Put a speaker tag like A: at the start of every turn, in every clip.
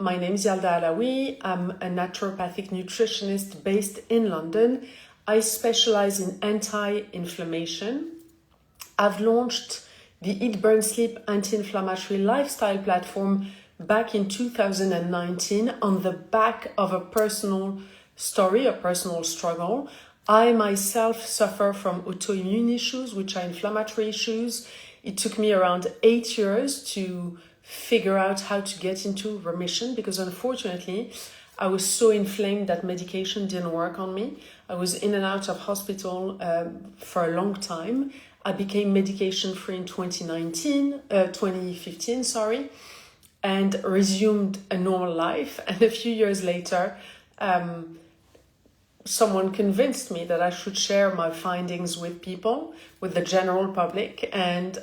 A: My name is Yalda Alawi. I'm a naturopathic nutritionist based in London. I specialize in anti-inflammation. I've launched the Eat, Burn, Sleep anti-inflammatory lifestyle platform back in 2019 on the back of a personal story, a personal struggle. I myself suffer from autoimmune issues, which are inflammatory issues. It took me around 8 years to figure out how to get into remission because unfortunately I was so inflamed that medication didn't work on me. I was in and out of hospital for a long time. I became medication free in 2015, and resumed a normal life. And a few years later, someone convinced me that I should share my findings with people, with the general public. And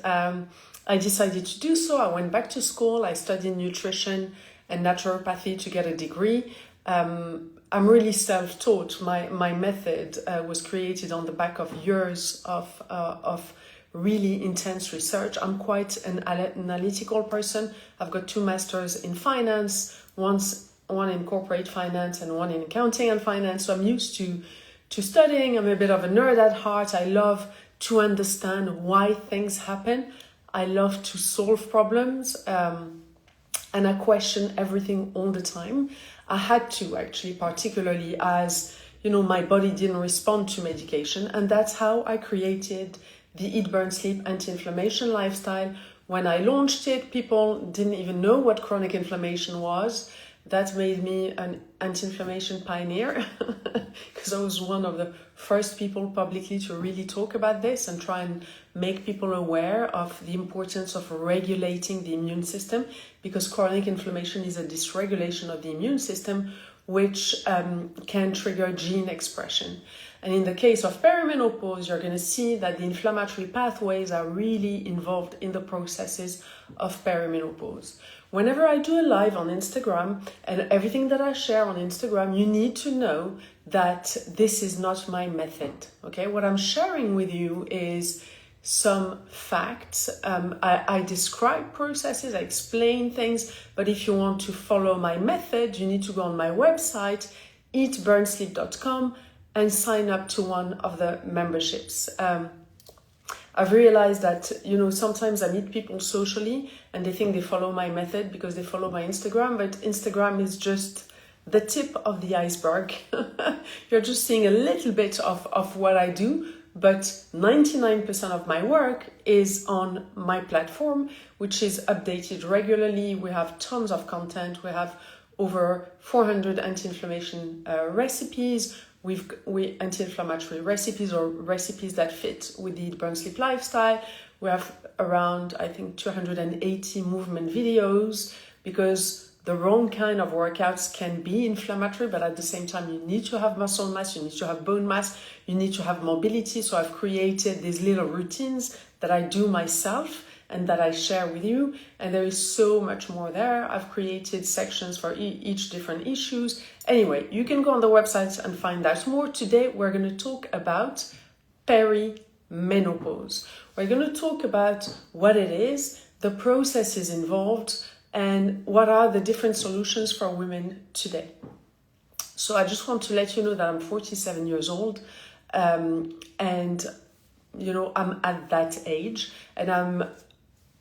A: I decided to do so. I went back to school. I studied nutrition and naturopathy to get a degree. I'm really self-taught. My method was created on the back of years of really intense research. I'm quite an analytical person. I've got 2 masters in finance, one in corporate finance and one in accounting and finance. So I'm used to studying. I'm a bit of a nerd at heart. I love to understand why things happen. I love to solve problems, and I question everything all the time. I had to actually, particularly as, my body didn't respond to medication. And that's how I created the Eat, Burn, Sleep anti-inflammation lifestyle. When I launched it, people didn't even know what chronic inflammation was. That made me an anti-inflammation pioneer because I was one of the first people publicly to really talk about this and try and make people aware of the importance of regulating the immune system, because chronic inflammation is a dysregulation of the immune system, which can trigger gene expression. And in the case of perimenopause, you're going to see that the inflammatory pathways are really involved in the processes of perimenopause. Whenever I do a live on Instagram, and everything that I share on Instagram, you need to know that this is not my method. Okay, what I'm sharing with you is some facts. I describe processes, I explain things, but if you want to follow my method, you need to go on my website, eatburnsleep.com, and sign up to one of the memberships. I've realized that, sometimes I meet people socially and they think they follow my method because they follow my Instagram, but Instagram is just the tip of the iceberg. You're just seeing a little bit of what I do, but 99% of my work is on my platform, which is updated regularly. We have tons of content. We have over 400 anti-inflammation recipes. We anti-inflammatory recipes, or recipes that fit with the Eat, Burn, Sleep lifestyle. We have around, I think, 280 movement videos, because the wrong kind of workouts can be inflammatory, but at the same time, you need to have muscle mass, you need to have bone mass, you need to have mobility. So I've created these little routines that I do myself and that I share with you. And there is so much more there. I've created sections for each different issues. Anyway, you can go on the website and find out more. Today, we're going to talk about perimenopause. We're going to talk about what it is, the processes involved, and what are the different solutions for women today. So I just want to let you know that I'm 47 years old, and I'm at that age, and I'm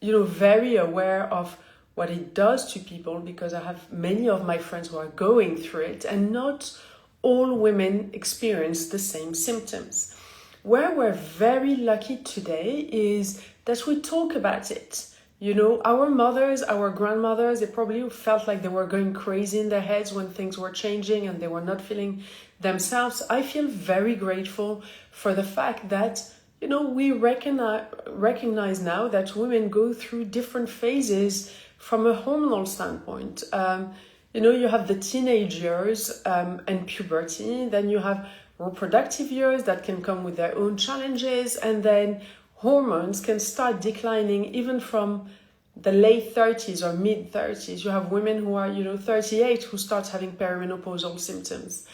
A: very aware of what it does to people, because I have many of my friends who are going through it, and not all women experience the same symptoms. Where we're very lucky today is that we talk about it. Our mothers, our grandmothers, they probably felt like they were going crazy in their heads when things were changing and they were not feeling themselves. I feel very grateful for the fact that we recognize now that women go through different phases from a hormonal standpoint. You have the teenage years and puberty, then you have reproductive years that can come with their own challenges, and then hormones can start declining even from the late 30s or mid 30s. You have women who are, 38 who start having perimenopausal symptoms.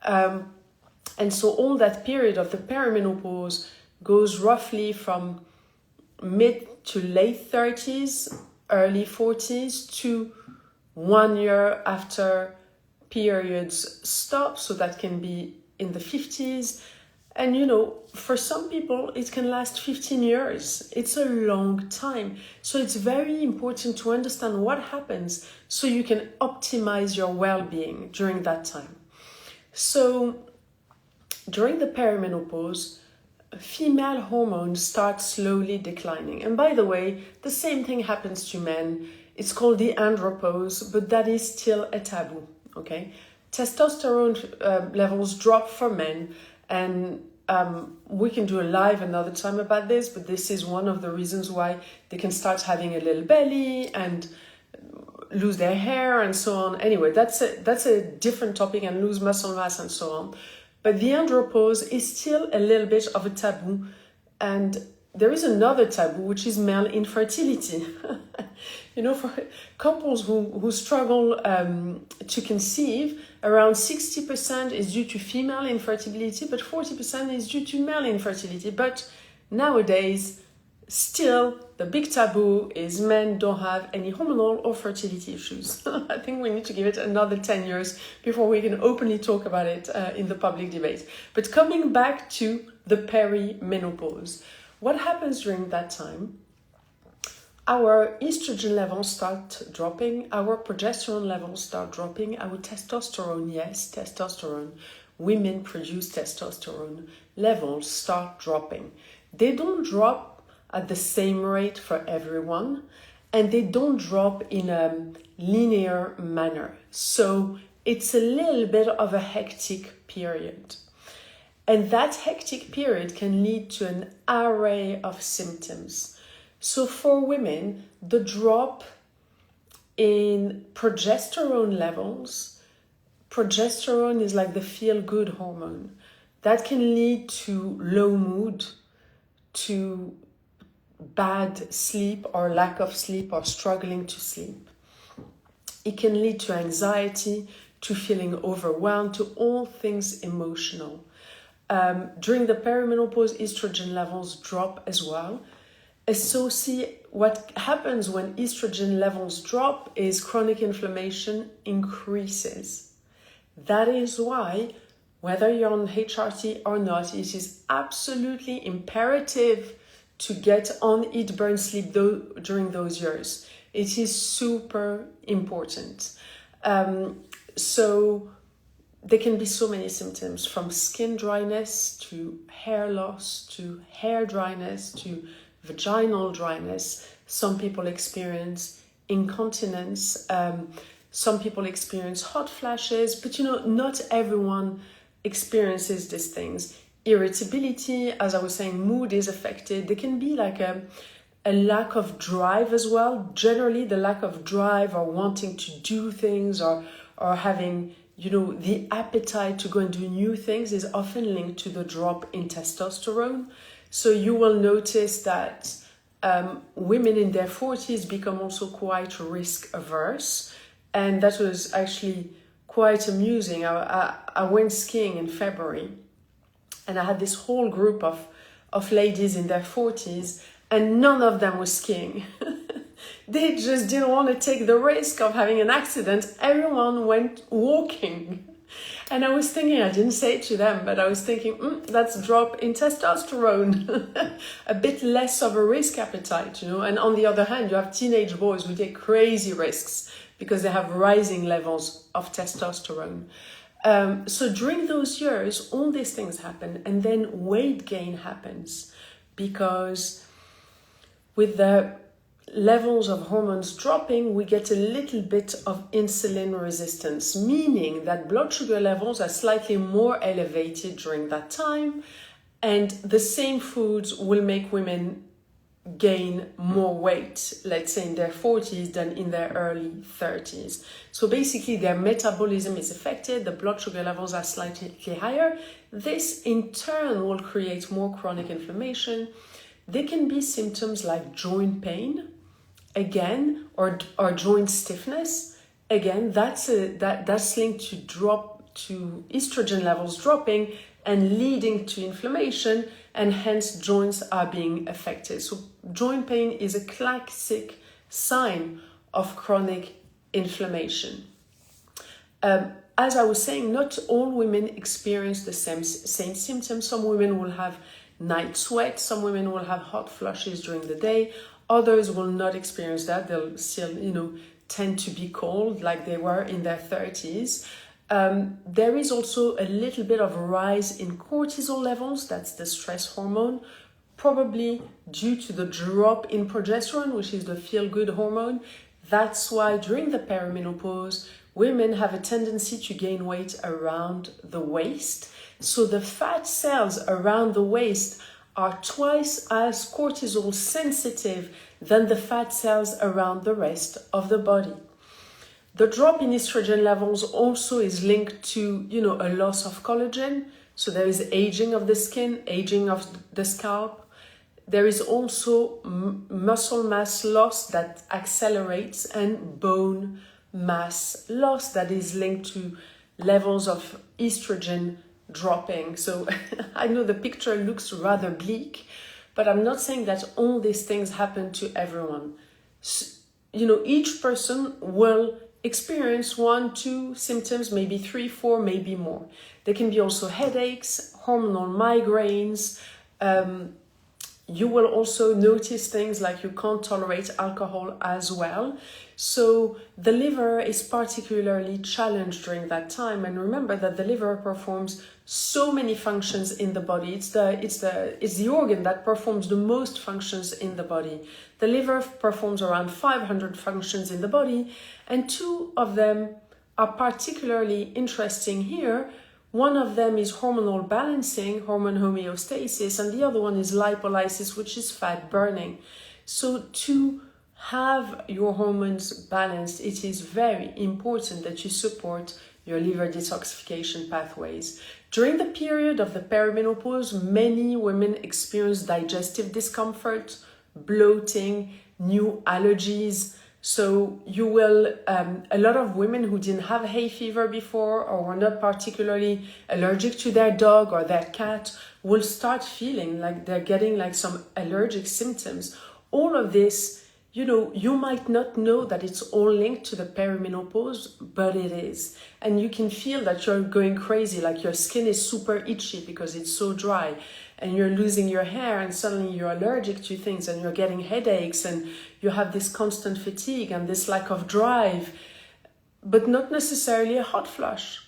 A: And so all that period of the perimenopause goes roughly from mid to late 30s, early 40s to 1 year after periods stop, so that can be in the 50s. And for some people, it can last 15 years. It's a long time. So it's very important to understand what happens so you can optimize your well-being during that time. So during the perimenopause, female hormones start slowly declining. And by the way, the same thing happens to men. It's called the andropause, but that is still a taboo, okay? Testosterone levels drop for men, and we can do a live another time about this, but this is one of the reasons why they can start having a little belly and lose their hair and so on. Anyway, that's a different topic, and lose muscle mass and so on. But the andropause is still a little bit of a taboo. And there is another taboo, which is male infertility. For couples who struggle to conceive, around 60% is due to female infertility, but 40% is due to male infertility. But nowadays, still, the big taboo is men don't have any hormonal or fertility issues. I think we need to give it another 10 years before we can openly talk about it in the public debate. But coming back to the perimenopause, what happens during that time? Our estrogen levels start dropping, our progesterone levels start dropping, our testosterone, yes, testosterone, women produce testosterone levels start dropping. They don't drop at the same rate for everyone, and they don't drop in a linear manner. So it's a little bit of a hectic period. And that hectic period can lead to an array of symptoms. So for women, the drop in progesterone levels, progesterone is like the feel-good hormone, that can lead to low mood, to bad sleep or lack of sleep or struggling to sleep. It can lead to anxiety, to feeling overwhelmed, to all things emotional. During the perimenopause, estrogen levels drop as well. What happens when estrogen levels drop is chronic inflammation increases. That is why, whether you're on HRT or not, it is absolutely imperative to get on Eat, Burn, Sleep during those years. It is super important. So there can be so many symptoms, from skin dryness to hair loss to hair dryness to vaginal dryness. Some people experience incontinence. Some people experience hot flashes, but not everyone experiences these things. Irritability, as I was saying, mood is affected. There can be like a lack of drive as well. Generally, the lack of drive or wanting to do things or having, the appetite to go and do new things is often linked to the drop in testosterone. So you will notice that women in their 40s become also quite risk averse. And that was actually quite amusing. I went skiing in February, and I had this whole group of ladies in their 40s, and none of them was skiing. They just didn't want to take the risk of having an accident. Everyone went walking. And I was thinking, I didn't say it to them, but I was thinking, that's a drop in testosterone. A bit less of a risk appetite, And on the other hand, you have teenage boys who take crazy risks because they have rising levels of testosterone. So during those years, all these things happen, and then weight gain happens because with the levels of hormones dropping, we get a little bit of insulin resistance, meaning that blood sugar levels are slightly more elevated during that time, and the same foods will make women gain more weight, let's say in their 40s than in their early 30s. So basically their metabolism is affected, the blood sugar levels are slightly higher. This in turn will create more chronic inflammation. There can be symptoms like joint pain, again, or joint stiffness. Again, that's linked to estrogen levels dropping and leading to inflammation, and hence joints are being affected. So joint pain is a classic sign of chronic inflammation. As I was saying, not all women experience the same symptoms. Some women will have night sweat, some women will have hot flushes during the day, others will not experience that. They'll still, tend to be cold like they were in their 30s. There is also a little bit of a rise in cortisol levels, that's the stress hormone, probably due to the drop in progesterone, which is the feel-good hormone. That's why during the perimenopause, women have a tendency to gain weight around the waist. So the fat cells around the waist are twice as cortisol sensitive than the fat cells around the rest of the body. The drop in estrogen levels also is linked to, a loss of collagen. So there is aging of the skin, aging of the scalp. There is also muscle mass loss that accelerates and bone mass loss that is linked to levels of estrogen dropping. So I know the picture looks rather bleak, but I'm not saying that all these things happen to everyone. Each person will experience 1, 2 symptoms, maybe 3, 4, maybe more. There can be also headaches, hormonal migraines. You will also notice things like you can't tolerate alcohol as well. So the liver is particularly challenged during that time. And remember that the liver performs so many functions in the body. It's the organ that performs the most functions in the body. The liver performs around 500 functions in the body, and 2 of them are particularly interesting here. One of them is hormonal balancing, hormone homeostasis, and the other one is lipolysis, which is fat burning. So to have your hormones balanced, it is very important that you support your liver detoxification pathways. During the period of the perimenopause, many women experience digestive discomfort, bloating, new allergies. So you will, a lot of women who didn't have hay fever before or were not particularly allergic to their dog or their cat will start feeling like they're getting like some allergic symptoms. All of this, you might not know that it's all linked to the perimenopause, but it is. And you can feel that you're going crazy, like your skin is super itchy because it's so dry, and you're losing your hair, and suddenly you're allergic to things, and you're getting headaches, and you have this constant fatigue and this lack of drive, but not necessarily a hot flush.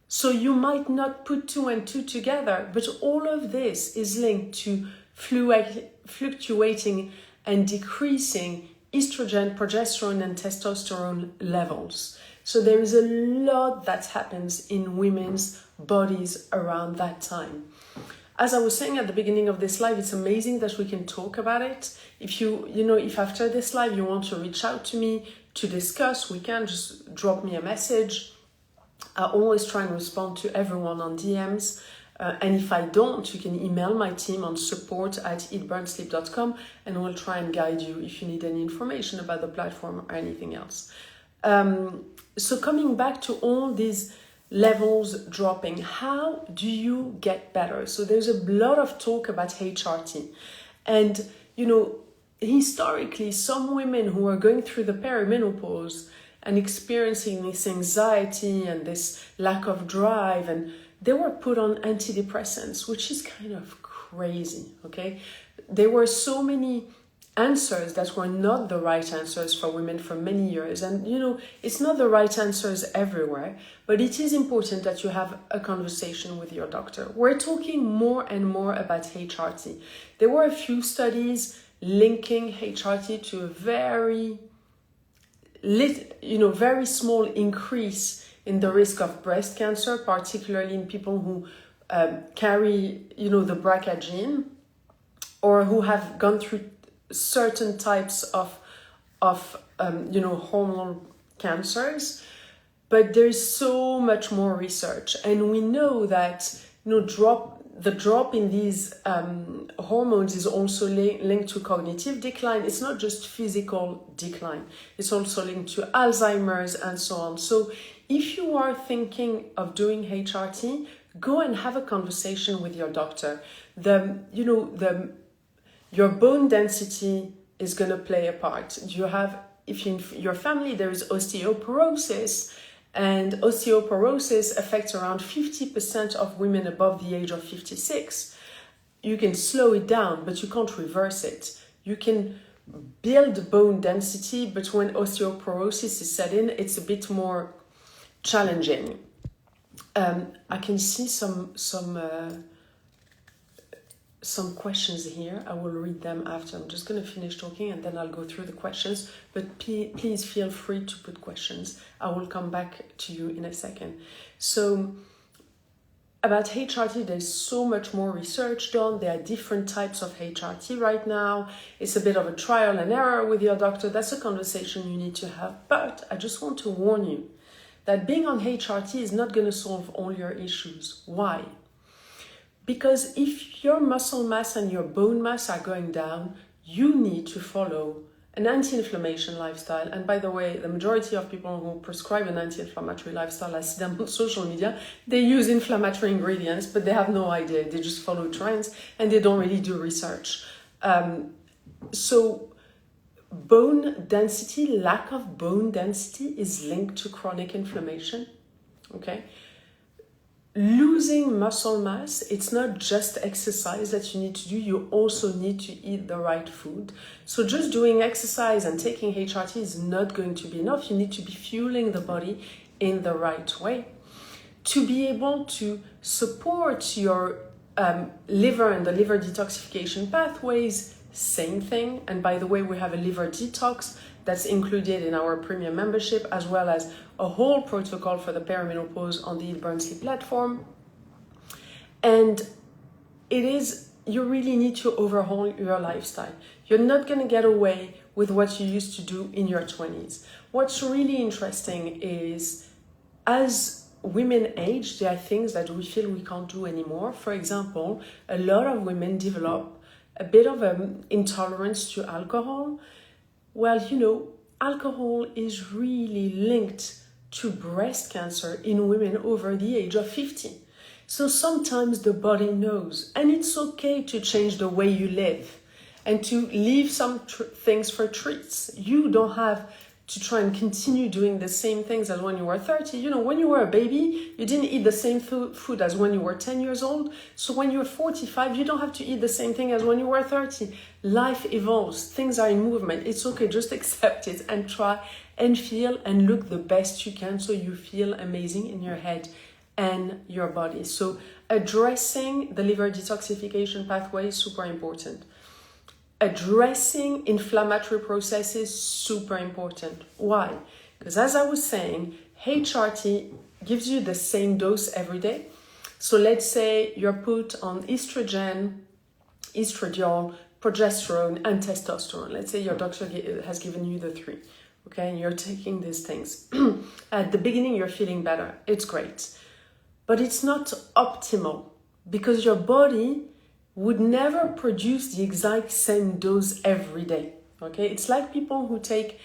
A: So you might not put 2 and 2 together, but all of this is linked to fluctuating and decreasing estrogen, progesterone, and testosterone levels. So there is a lot that happens in women's bodies around that time. As I was saying at the beginning of this live, it's amazing that we can talk about it. If if after this live you want to reach out to me to discuss, we can just drop me a message. I always try and respond to everyone on DMs. And if I don't, you can email my team on support@eatburnsleep.com, and we'll try and guide you if you need any information about the platform or anything else. So coming back to all these levels dropping, how do you get better? So there's a lot of talk about HRT. And, historically, some women who are going through the perimenopause and experiencing this anxiety and this lack of drive, and they were put on antidepressants, which is kind of crazy, okay? There were so many answers that were not the right answers for women for many years. And, it's not the right answers everywhere, but it is important that you have a conversation with your doctor. We're talking more and more about HRT. There were a few studies linking HRT to a very small increase in the risk of breast cancer, particularly in people who carry, the BRCA gene, or who have gone through certain types of hormonal cancers. But there's so much more research, and we know that the drop in these hormones is also linked to cognitive decline. It's not just physical decline; it's also linked to Alzheimer's and so on. So if you are thinking of doing HRT, go and have a conversation with your doctor. Your bone density is going to play a part. Do you have if in your family there is osteoporosis, and osteoporosis affects around 50% of women above the age of 56, you can slow it down, but you can't reverse it. You can build bone density, but when osteoporosis is set in, it's a bit more challenging. I can see some questions here. I will read them after. I'm just going to finish talking and then I'll go through the questions. But please feel free to put questions. I will come back to you in a second. So about HRT, there's so much more research done. There are different types of HRT right now. It's a bit of a trial and error with your doctor. That's a conversation you need to have. But I just want to warn you that being on HRT is not going to solve all your issues. Why? Because if your muscle mass and your bone mass are going down, you need to follow an anti-inflammation lifestyle. And by the way, the majority of people who prescribe an anti-inflammatory lifestyle, I see them on social media, they use inflammatory ingredients, but they have no idea. They just follow trends and they don't really do research. So bone density, lack of bone density is linked to chronic inflammation, okay? Losing muscle mass, it's not just exercise that you need to do, you also need to eat the right food. So just doing exercise and taking HRT is not going to be enough. You need to be fueling the body in the right way. To be able to support your liver and the liver detoxification pathways, same thing. And by the way, we have a liver detox that's included in our premium membership, as well as a whole protocol for the perimenopause on the Eat Burn Sleep platform. And you really need to overhaul your lifestyle. You're not going to get away with what you used to do in your 20s. What's really interesting is, as women age, there are things that we feel we can't do anymore. For example, a lot of women develop a bit of an intolerance to alcohol. Well, alcohol is really linked to breast cancer in women over the age of 50. So sometimes the body knows, and it's okay to change the way you live and to leave some things for treats. You don't have to try and continue doing the same things as when you were 30. When you were a baby, you didn't eat the same food as when you were 10 years old. So when you're 45, you don't have to eat the same thing as when you were 30. Life evolves. Things are in movement. It's okay. Just accept it and try and feel and look the best you can so you feel amazing in your head and your body. So addressing the liver detoxification pathway is super important. Addressing inflammatory processes, super important. Why? Because as I was saying, HRT gives you the same dose every day. So let's say you're put on estrogen, estradiol, progesterone, and testosterone. Let's say your doctor has given you the three, okay? And you're taking these things. At the beginning, you're feeling better. It's great. But it's not optimal because your body would never produce the exact same dose every day, okay? It's like people who take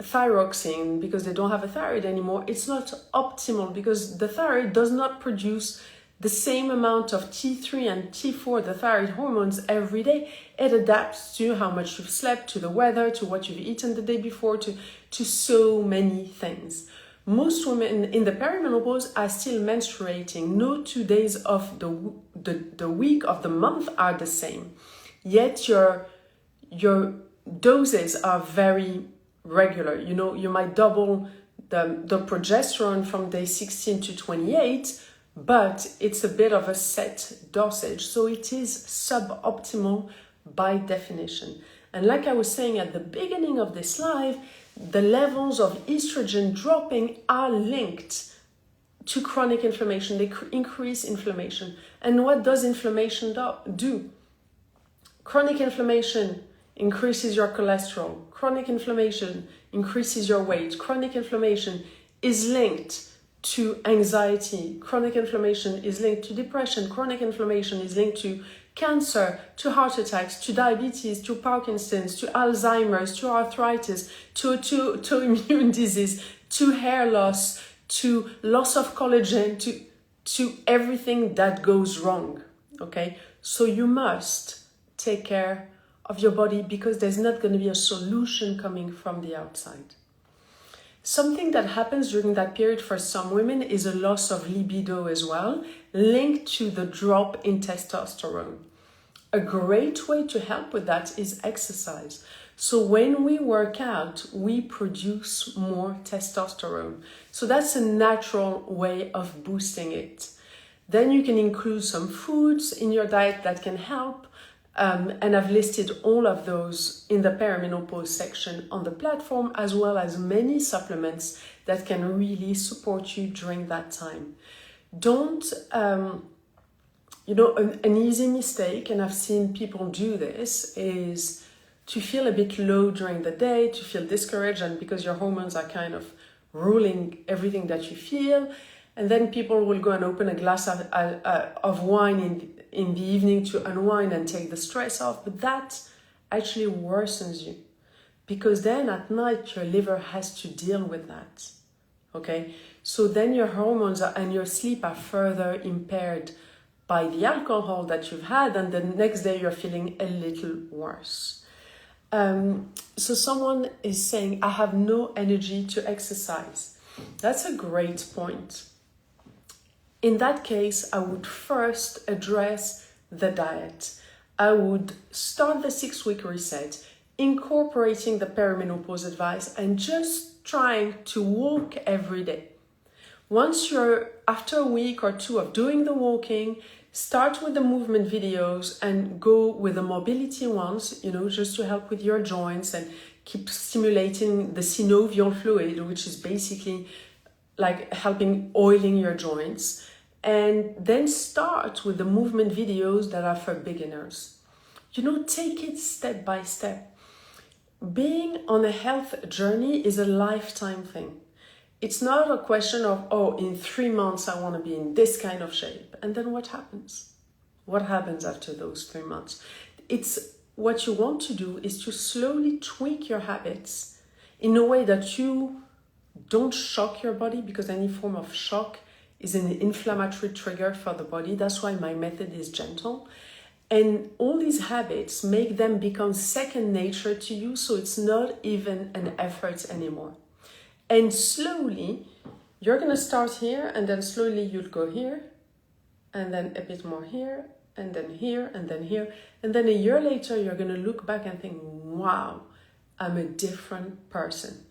A: thyroxine because they don't have a thyroid anymore. It's not optimal because the thyroid does not produce the same amount of T3 and T4, the thyroid hormones, every day. It adapts to how much you've slept, to the weather, to what you've eaten the day before, to so many things. Most women in the perimenopause are still menstruating. No 2 days of the week of the month are the same. Yet your doses are very regular. You might double the progesterone from day 16 to 28, but it's a bit of a set dosage. So it is suboptimal by definition. And like I was saying at the beginning of this live, the levels of estrogen dropping are linked to chronic inflammation. They increase inflammation. And what does inflammation do? Chronic inflammation increases your cholesterol. Chronic inflammation increases your weight. Chronic inflammation is linked to anxiety. Chronic inflammation is linked to depression. Chronic inflammation is linked to cancer, to heart attacks, to diabetes, to Parkinson's, to Alzheimer's, to arthritis, to autoimmune disease, to hair loss, to loss of collagen, to everything that goes wrong, okay? So you must take care of your body, because there's not going to be a solution coming from the outside. Something that happens during that period for some women is a loss of libido as well, linked to the drop in testosterone. A great way to help with that is exercise. So when we work out, we produce more testosterone. So that's a natural way of boosting it. Then you can include some foods in your diet that can help. And I've listed all of those in the perimenopause section on the platform, as well as many supplements that can really support you during that time. Don't, an easy mistake, and I've seen people do this, is to feel a bit low during the day, to feel discouraged, and because your hormones are kind of ruling everything that you feel. And then people will go and open a glass of wine in the evening to unwind and take the stress off. But that actually worsens you, because then at night your liver has to deal with that. Okay? So then your hormones and your sleep are further impaired by the alcohol that you've had, and the next day you're feeling a little worse. So someone is saying, I have no energy to exercise. That's a great point. In that case, I would first address the diet. I would start the 6-week reset, incorporating the perimenopause advice and just trying to walk every day. Once you're after a week or two of doing the walking, start with the movement videos and go with the mobility ones, just to help with your joints and keep stimulating the synovial fluid, which is basically like helping oiling your joints. And then start with the movement videos that are for beginners. Take it step by step. Being on a health journey is a lifetime thing. It's not a question of, in 3 months I want to be in this kind of shape. And then what happens? What happens after those 3 months? It's what you want to do is to slowly tweak your habits in a way that you don't shock your body, because any form of shock is an inflammatory trigger for the body. That's why my method is gentle. And all these habits make them become second nature to you, so it's not even an effort anymore. And slowly, you're going to start here, and then slowly you'll go here, and then a bit more here, and then here, and then here. And then a year later, you're going to look back and think, wow, I'm a different person.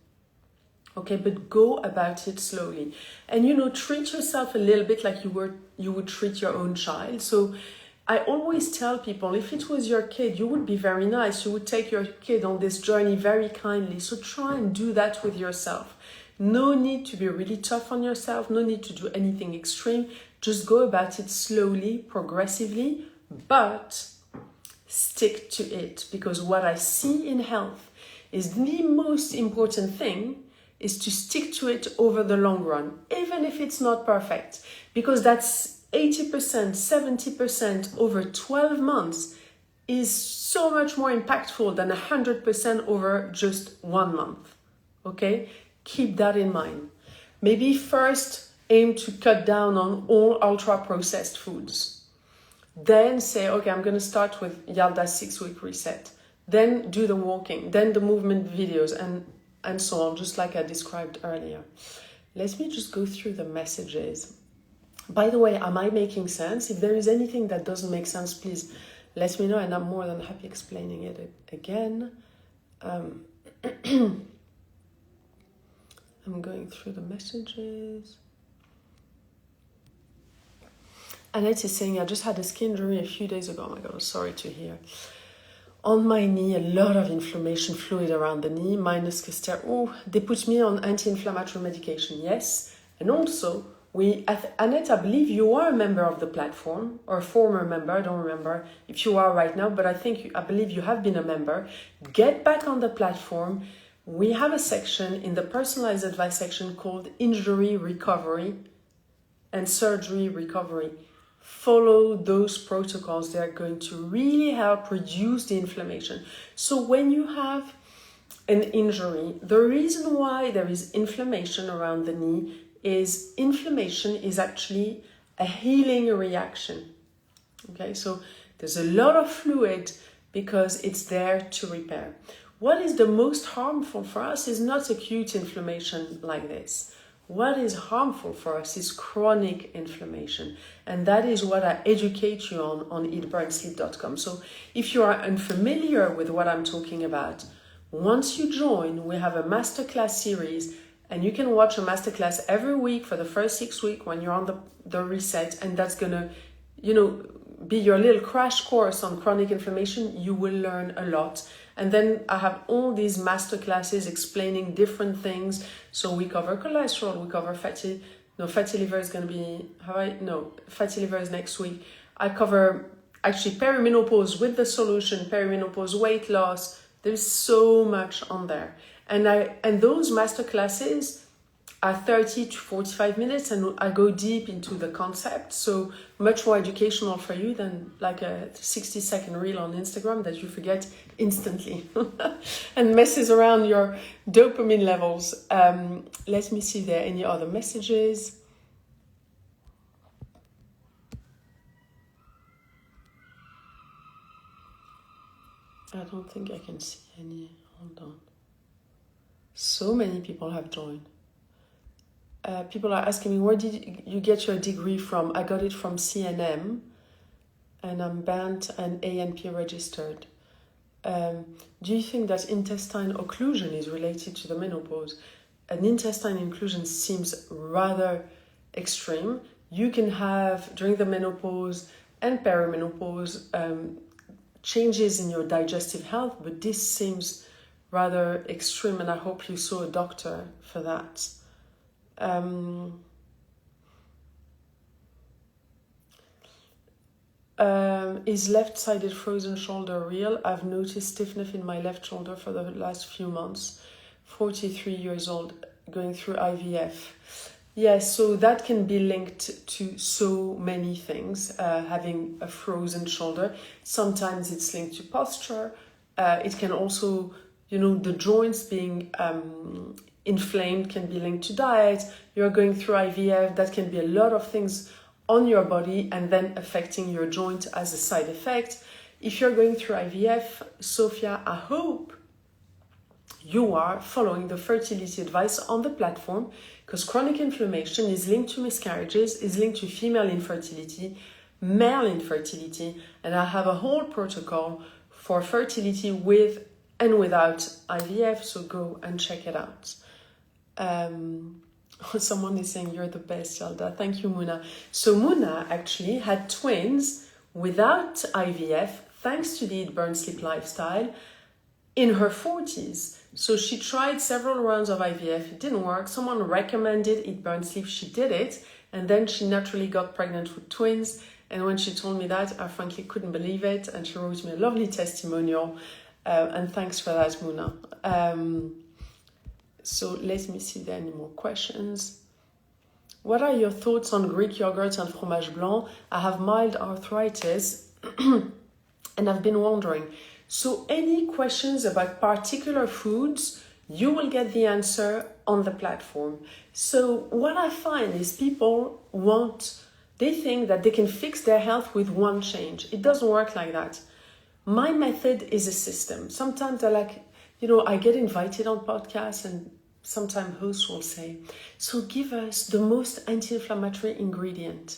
A: Okay, but go about it slowly. And, treat yourself a little bit like you would treat your own child. So I always tell people, if it was your kid, you would be very nice. You would take your kid on this journey very kindly. So try and do that with yourself. No need to be really tough on yourself. No need to do anything extreme. Just go about it slowly, progressively, but stick to it. Because what I see in health is the most important thing is to stick to it over the long run, even if it's not perfect. Because that's 80%, 70% over 12 months is so much more impactful than 100% over just 1 month. Okay? Keep that in mind. Maybe first aim to cut down on all ultra-processed foods. Then say, okay, I'm going to start with Yalda's 6-week reset. Then do the walking, then the movement videos, and so on, just like I described earlier. Let me just go through the messages. By the way, am I making sense? If there is anything that doesn't make sense, please let me know, and I'm more than happy explaining it again. I'm going through the messages. Annette is saying, I just had a skin injury a few days ago. Oh my God, sorry to hear. On my knee, a lot of inflammation fluid around the knee, minus Caster. Oh, they put me on anti-inflammatory medication, yes. And also, Annette, I believe you are a member of the platform, or a former member. I don't remember if you are right now, but I believe you have been a member. Get back on the platform. We have a section in the personalized advice section called Injury Recovery and Surgery Recovery. Follow those protocols. They're going to really help reduce the inflammation. So when you have an injury, the reason why there is inflammation around the knee is inflammation is actually a healing reaction. Okay, so there's a lot of fluid because it's there to repair. What is the most harmful for us is not acute inflammation like this. What is harmful for us is chronic inflammation. And that is what I educate you on eatburnsleep.com. So if you are unfamiliar with what I'm talking about, once you join, we have a masterclass series, and you can watch a masterclass every week for the first 6 weeks when you're on the reset, and that's going to, be your little crash course on chronic inflammation. You will learn a lot. And then I have all these master classes explaining different things. So we cover cholesterol, we cover fatty liver is going to be, fatty liver is next week. I cover actually perimenopause with the solution, perimenopause weight loss. There's so much on there. And those master classes are 30 to 45 minutes, and I go deep into the concept. So much more educational for you than like a 60-second reel on Instagram that you forget instantly and messes around your dopamine levels. Let me see if there are any other messages. I don't think I can see any. Hold on. So many people have joined. People are asking me, where did you get your degree from? I got it from CNM, and I'm BANT and ANP registered. Do you think that intestine occlusion is related to the menopause? An intestine occlusion seems rather extreme. You can have, during the menopause and perimenopause, changes in your digestive health, but this seems rather extreme, and I hope you saw a doctor for that. Is left-sided frozen shoulder real? I've noticed stiffness in my left shoulder for the last few months. 43 years old, going through IVF. Yes, so that can be linked to so many things, having a frozen shoulder. Sometimes it's linked to posture. It can also, the joints being inflamed can be linked to diet. You're going through IVF, that can be a lot of things on your body and then affecting your joint as a side effect. If you're going through IVF, Sophia, I hope you are following the fertility advice on the platform, because chronic inflammation is linked to miscarriages, is linked to female infertility, male infertility, and I have a whole protocol for fertility with and without IVF, so go and check it out. Someone is saying you're the best, Yalda. Thank you, Muna. So Muna actually had twins without IVF, thanks to the Eat, Burn, Sleep lifestyle, in her 40s. So she tried several rounds of IVF. It didn't work. Someone recommended Eat, Burn, Sleep. She did it. And then she naturally got pregnant with twins. And when she told me that, I frankly couldn't believe it. And she wrote me a lovely testimonial. And thanks for that, Muna. So let me see if there are any more questions. What are your thoughts on Greek yogurt and fromage blanc? I have mild arthritis and I've been wondering. So any questions about particular foods, you will get the answer on the platform. So what I find is people they think that they can fix their health with one change. It doesn't work like that. My method is a system. Sometimes I get invited on podcasts and sometimes hosts will say, so give us the most anti-inflammatory ingredient.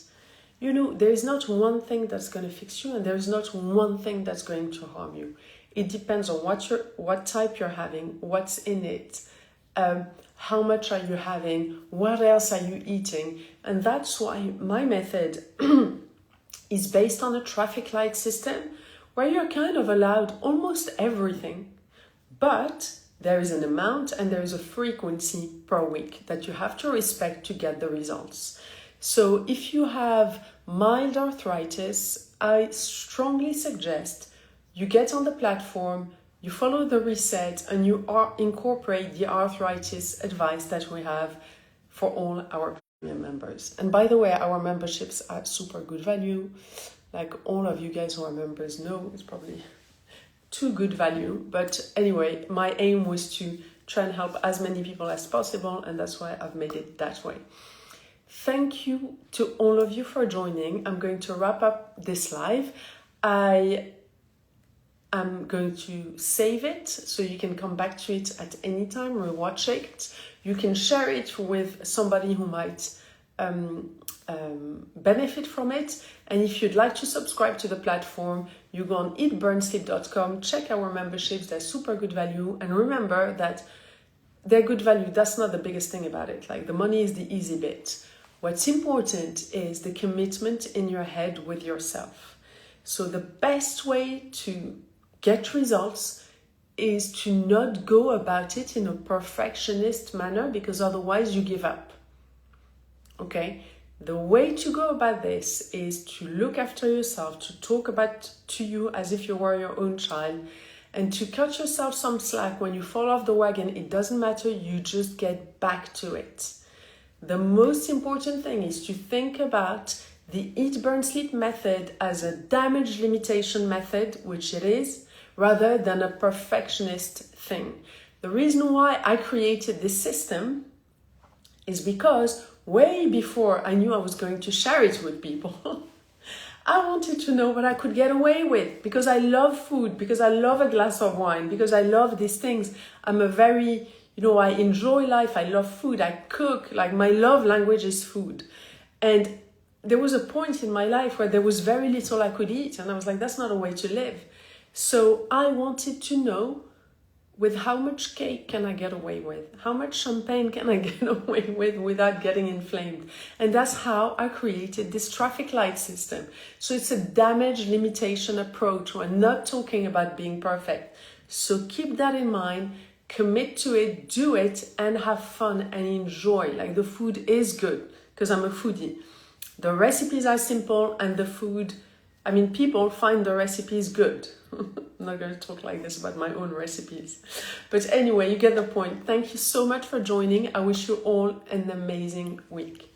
A: There is not one thing that's going to fix you and there is not one thing that's going to harm you. It depends on what type you're having, what's in it, how much are you having, what else are you eating. And that's why my method is based on a traffic light system where you're kind of allowed almost everything, but there is an amount and there is a frequency per week that you have to respect to get the results. So if you have mild arthritis, I strongly suggest you get on the platform, you follow the reset, and you incorporate the arthritis advice that we have for all our premium members. And by the way, our memberships are super good value. Like all of you guys who are members know, it's probably too good value. But anyway, my aim was to try and help as many people as possible, and that's why I've made it that way. Thank you to all of you for joining. I'm going to wrap up this live. I I'm going to save it so you can come back to it at any time, rewatch it. You can share it with somebody who might benefit from it. And if you'd like to subscribe to the platform, you go on eatburnsleep.com, check our memberships, they're super good value. And remember that they're good value, that's not the biggest thing about it. Like, the money is the easy bit. What's important is the commitment in your head with yourself. So the best way to get results is to not go about it in a perfectionist manner, because otherwise you give up. Okay? The way to go about this is to look after yourself, to talk about to you as if you were your own child, and to cut yourself some slack. When you fall off the wagon, it doesn't matter, you just get back to it. The most important thing is to think about the Eat, Burn, Sleep method as a damage limitation method, which it is, rather than a perfectionist thing. The reason why I created this system is because way before I knew I was going to share it with people, I wanted to know what I could get away with, because I love food, because I love a glass of wine, because I love these things. I'm a very, I enjoy life. I love food. I cook. Like, my love language is food. And there was a point in my life where there was very little I could eat. And I was like, that's not a way to live. So I wanted to know, with how much cake can I get away with? How much champagne can I get away with without getting inflamed? And that's how I created this traffic light system. So it's a damage limitation approach. We're not talking about being perfect. So keep that in mind, commit to it, do it, and have fun and enjoy. Like, the food is good, because I'm a foodie. The recipes are simple, and the food, people find the recipes good. I'm not going to talk like this about my own recipes. But anyway, you get the point. Thank you so much for joining. I wish you all an amazing week.